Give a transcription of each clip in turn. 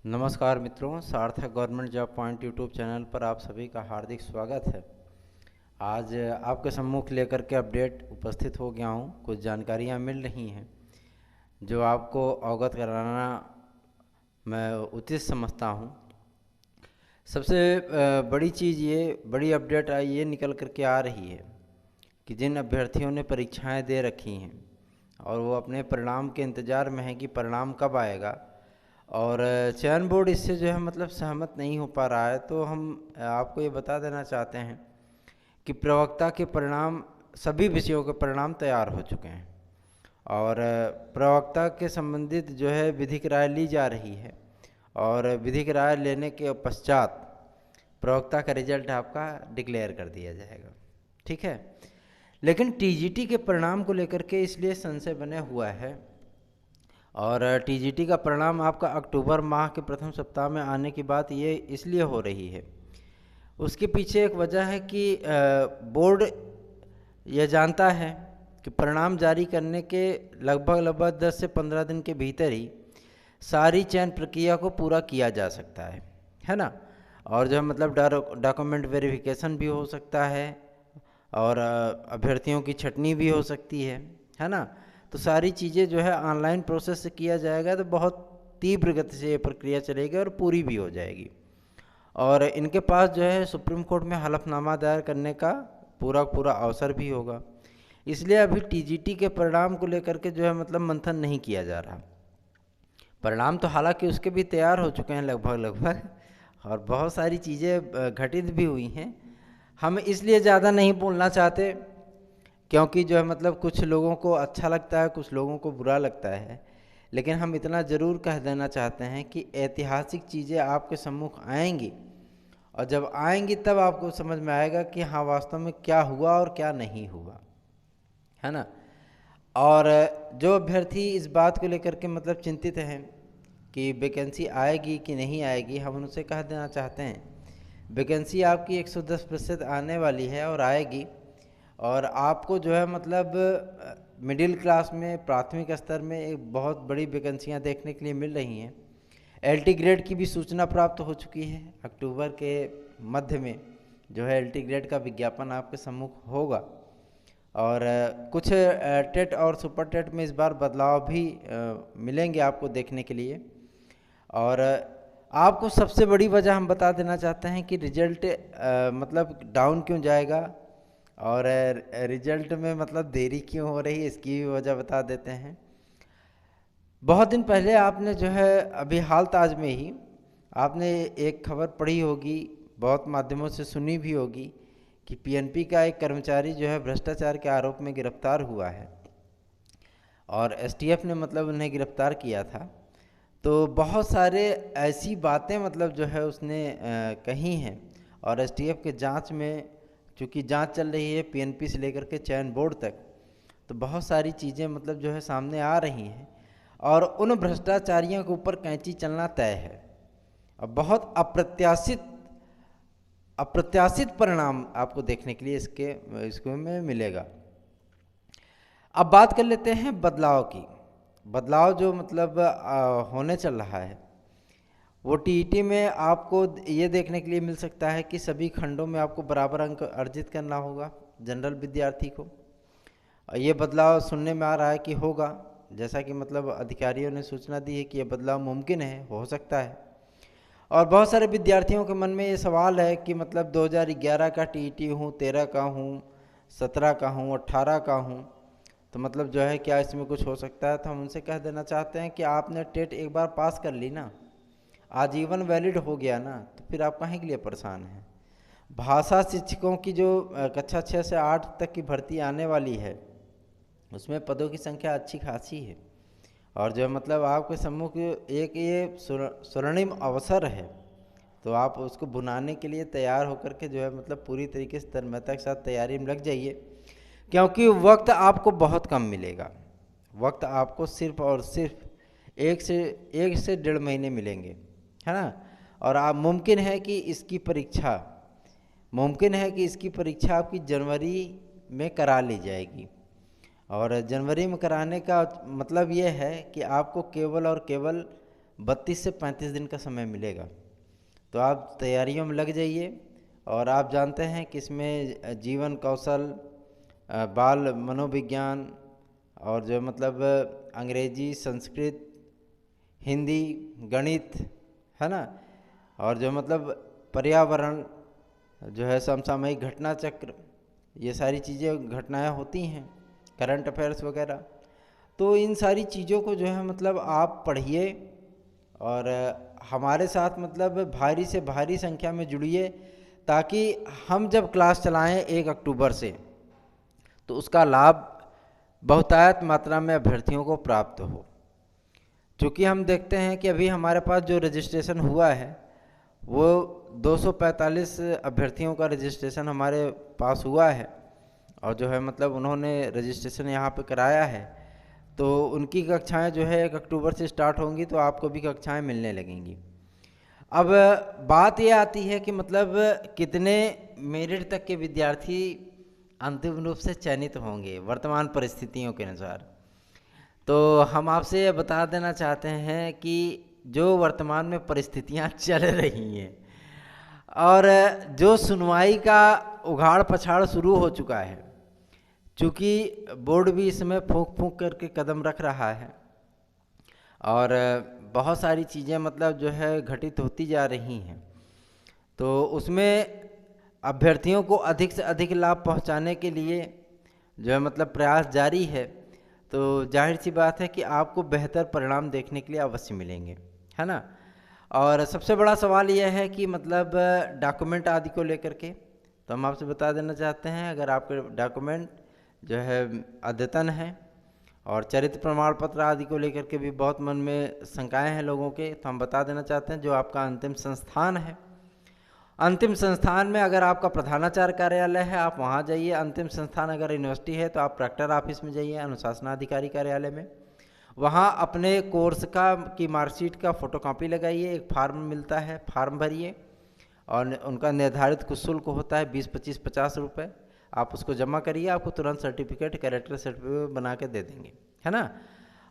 नमस्कार मित्रों, सार्थक government job point YouTube channel पर आप सभी का हार्दिक स्वागत है। आज आपके सम्मुख लेकर के अपडेट उपस्थित हो गया हूँ। कुछ जानकारियाँ मिल रही हैं जो आपको अवगत कराना मैं उचित समझता हूँ। सबसे बड़ी चीज़ बड़ी अपडेट ये निकल कर के आ रही है कि जिन अभ्यर्थियों ने परीक्षाएं दे रखी हैं और वो अपने परिणाम के इंतज़ार में हैं कि परिणाम कब आएगा, और चयन बोर्ड इससे जो है मतलब सहमत नहीं हो पा रहा है, तो हम आपको ये बता देना चाहते हैं कि प्रवक्ता के परिणाम, सभी विषयों के परिणाम तैयार हो चुके हैं और प्रवक्ता के संबंधित जो है विधिक राय ली जा रही है और विधिक राय लेने के पश्चात प्रवक्ता का रिजल्ट आपका डिक्लेयर कर दिया जाएगा। ठीक है, लेकिन टीजीटी के परिणाम को लेकर के इसलिए संशय बने हुआ है और टीजीटी का परिणाम आपका अक्टूबर माह के प्रथम सप्ताह में आने की बात ये इसलिए हो रही है। उसके पीछे एक वजह है कि बोर्ड यह जानता है कि परिणाम जारी करने के लगभग 10 से 15 दिन के भीतर ही सारी चयन प्रक्रिया को पूरा किया जा सकता है ना। और जो है मतलब डॉक्यूमेंट वेरिफिकेशन भी हो सकता है और अभ्यर्थियों की छटनी भी हो सकती है ना। तो सारी चीज़ें जो है ऑनलाइन प्रोसेस से किया जाएगा तो बहुत तीव्र गति से ये प्रक्रिया चलेगी और पूरी भी हो जाएगी। और इनके पास जो है सुप्रीम कोर्ट में हलफनामा दायर करने का पूरा अवसर भी होगा। इसलिए अभी टीजीटी के परिणाम को लेकर के जो है मतलब मंथन नहीं किया जा रहा। परिणाम तो हालांकि उसके भी तैयार हो चुके हैं लगभग और बहुत सारी चीज़ें घटित भी हुई हैं। हम इसलिए ज़्यादा नहीं बोलना चाहते क्योंकि जो है मतलब कुछ लोगों को अच्छा लगता है, कुछ लोगों को बुरा लगता है, लेकिन हम इतना ज़रूर कह देना चाहते हैं कि ऐतिहासिक चीज़ें आपके सम्मुख आएंगी और जब आएंगी तब आपको समझ में आएगा कि हाँ वास्तव में क्या हुआ और क्या नहीं हुआ, है ना। और जो अभ्यर्थी इस बात को लेकर के मतलब चिंतित हैं कि वैकेंसी आएगी कि नहीं आएगी, हम उनसे कह देना चाहते हैं वैकेंसी आपकी 110% आने वाली है और आएगी। और आपको जो है मतलब मिडिल क्लास में प्राथमिक स्तर में एक बहुत बड़ी वैकेंसियाँ देखने के लिए मिल रही हैं। एलटी ग्रेड की भी सूचना प्राप्त हो चुकी है। अक्टूबर के मध्य में जो है एलटी ग्रेड का विज्ञापन आपके सम्मुख होगा और कुछ टेट और सुपर टेट में इस बार बदलाव भी मिलेंगे आपको देखने के लिए। और आपको सबसे बड़ी वजह हम बता देना चाहते हैं कि रिजल्ट मतलब डाउन क्यों जाएगा और रिजल्ट में मतलब देरी क्यों हो रही है, इसकी भी वजह बता देते हैं। बहुत दिन पहले आपने जो है अभी हाल ताज में ही आपने एक खबर पढ़ी होगी, बहुत माध्यमों से सुनी भी होगी कि पीएनपी का एक कर्मचारी जो है भ्रष्टाचार के आरोप में गिरफ्तार हुआ है और एसटीएफ ने मतलब उन्हें गिरफ्तार किया था। तो बहुत सारे ऐसी बातें मतलब जो है उसने कही हैं और एसटीएफ के जांच में, चूँकि जांच चल रही है पीएनपी से लेकर के चयन बोर्ड तक, तो बहुत सारी चीज़ें मतलब जो है सामने आ रही हैं और उन भ्रष्टाचारियों के ऊपर कैंची चलना तय है और बहुत अप्रत्याशित परिणाम आपको देखने के लिए इसके में मिलेगा। अब बात कर लेते हैं बदलाव की। बदलाव जो मतलब होने चल रहा है वो टीईटी में आपको ये देखने के लिए मिल सकता है कि सभी खंडों में आपको बराबर अंक अर्जित करना होगा जनरल विद्यार्थी को। ये बदलाव सुनने में आ रहा है कि होगा, जैसा कि मतलब अधिकारियों ने सूचना दी है कि ये बदलाव मुमकिन है, हो सकता है। और बहुत सारे विद्यार्थियों के मन में ये सवाल है कि मतलब 2011 का टीईटी हूँ, 13 का हूँ, 17 का हूँ, 18 का हूँ, तो मतलब जो है क्या इसमें कुछ हो सकता है। तो हम उनसे कह देना चाहते हैं कि आपने टेट एक बार पास कर ली ना, आजीवन वैलिड हो गया ना, तो फिर आप काहे के लिए परेशान हैं। भाषा शिक्षकों की जो कक्षा 6 से 8 तक की भर्ती आने वाली है उसमें पदों की संख्या अच्छी खासी है और जो मतलब आपके सम्मुख एक ये स्वर्णिम अवसर है, तो आप उसको बुनाने के लिए तैयार होकर के जो है मतलब पूरी तरीके से तन्मयता के साथ तैयारी में लग जाइए, क्योंकि वक्त आपको बहुत कम मिलेगा। वक्त आपको सिर्फ और सिर्फ एक से 1.5 महीने मिलेंगे, है ना। और आप मुमकिन है कि इसकी परीक्षा आपकी जनवरी में करा ली जाएगी। और जनवरी में कराने का मतलब ये है कि आपको केवल और केवल 32 से 35 दिन का समय मिलेगा। तो आप तैयारियों में लग जाइए। और आप जानते हैं कि इसमें जीवन कौशल, बाल मनोविज्ञान और जो मतलब अंग्रेजी, संस्कृत, हिंदी, गणित, है ना, और जो मतलब पर्यावरण, जो है समसामयिक घटना चक्र, ये सारी चीज़ें घटनाएं होती हैं, करंट अफेयर्स वगैरह। तो इन सारी चीज़ों को जो है मतलब आप पढ़िए और हमारे साथ मतलब भारी से भारी संख्या में जुड़िए, ताकि हम जब क्लास चलाएं 1 अक्टूबर से तो उसका लाभ बहुतायत मात्रा में अभ्यर्थियों को प्राप्त हो। चूँकि हम देखते हैं कि अभी हमारे पास जो रजिस्ट्रेशन हुआ है वो 245 अभ्यर्थियों का रजिस्ट्रेशन हमारे पास हुआ है, और जो है मतलब उन्होंने रजिस्ट्रेशन यहाँ पे कराया है। तो उनकी कक्षाएं जो है 1 अक्टूबर से स्टार्ट होंगी, तो आपको भी कक्षाएं मिलने लगेंगी। अब बात ये आती है कि मतलब कितने मेरिट तक के विद्यार्थी अंतिम रूप से चयनित होंगे वर्तमान परिस्थितियों के अनुसार। तो हम आपसे ये बता देना चाहते हैं कि जो वर्तमान में परिस्थितियां चल रही हैं और जो सुनवाई का उघाड़ पछाड़ शुरू हो चुका है, चूँकि बोर्ड भी इसमें फूंक फूंक करके कदम रख रहा है और बहुत सारी चीज़ें मतलब जो है घटित होती जा रही हैं, तो उसमें अभ्यर्थियों को अधिक से अधिक लाभ पहुंचाने के लिए जो है मतलब प्रयास जारी है। तो जाहिर सी बात है कि आपको बेहतर परिणाम देखने के लिए अवश्य मिलेंगे, है ना। और सबसे बड़ा सवाल यह है कि मतलब डॉक्यूमेंट आदि को लेकर के, तो हम आपसे बता देना चाहते हैं, अगर आपके डॉक्यूमेंट जो है अद्यतन है और चरित्र प्रमाण पत्र आदि को लेकर के भी बहुत मन में शंकाएं हैं लोगों के, तो हम बता देना चाहते हैं जो आपका अंतिम संस्थान है, अंतिम संस्थान में अगर आपका प्रधानाचार्य कार्यालय है आप वहाँ जाइए। अंतिम संस्थान अगर यूनिवर्सिटी है तो आप प्रॉक्टर ऑफिस में जाइए, अनुशासनाधिकारी कार्यालय में, वहाँ अपने कोर्स की मार्कशीट का फोटोकॉपी लगाइए, एक फार्म मिलता है, फार्म भरिए और उनका निर्धारित कुछ शुल्क होता है 20, 25, 50 रुपये, आप उसको जमा करिए, आपको तुरंत सर्टिफिकेट, कैरेक्टर सर्टिफिकेट बना के दे देंगे, है ना।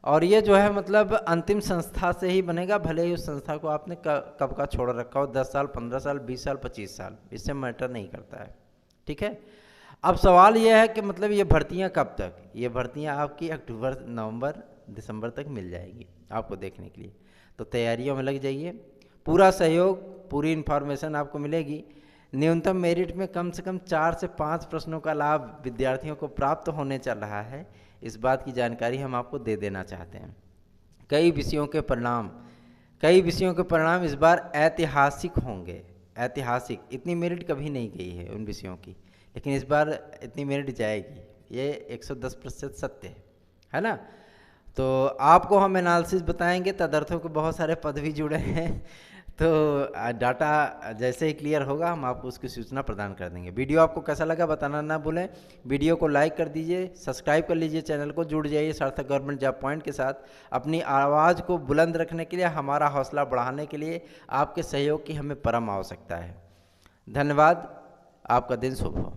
और ये जो है मतलब अंतिम संस्था से ही बनेगा, भले ही उस संस्था को आपने कब का छोड़ रखा हो, 10 साल, 15 साल, 20 साल, 25 साल, इससे मैटर नहीं करता है, ठीक है। अब सवाल यह है कि मतलब ये भर्तियां कब तक, ये भर्तियां आपकी अक्टूबर, नवंबर, दिसंबर तक मिल जाएगी आपको देखने के लिए। तो तैयारियों में लग जाइए, पूरा सहयोग, पूरी इन्फॉर्मेशन आपको मिलेगी। न्यूनतम मेरिट में कम से कम 4 से 5 प्रश्नों का लाभ विद्यार्थियों को प्राप्त होने चल रहा है, इस बात की जानकारी हम आपको दे देना चाहते हैं। कई विषयों के परिणाम इस बार ऐतिहासिक होंगे, ऐतिहासिक। इतनी मेरिट कभी नहीं गई है उन विषयों की, लेकिन इस बार इतनी मेरिट जाएगी, ये 110% सत्य है ना। तो आपको हम एनालिसिस बताएंगे, तदर्थों के बहुत सारे पद भी जुड़े हैं, तो डाटा जैसे ही क्लियर होगा हम आपको उसकी सूचना प्रदान कर देंगे। वीडियो आपको कैसा लगा बताना ना भूलें, वीडियो को लाइक कर दीजिए, सब्सक्राइब कर लीजिए चैनल को, जुड़ जाइए सार्थक गवर्नमेंट जॉब पॉइंट के साथ। अपनी आवाज़ को बुलंद रखने के लिए, हमारा हौसला बढ़ाने के लिए आपके सहयोग की हमें परम आवश्यकता है। धन्यवाद, आपका दिन शुभ हो।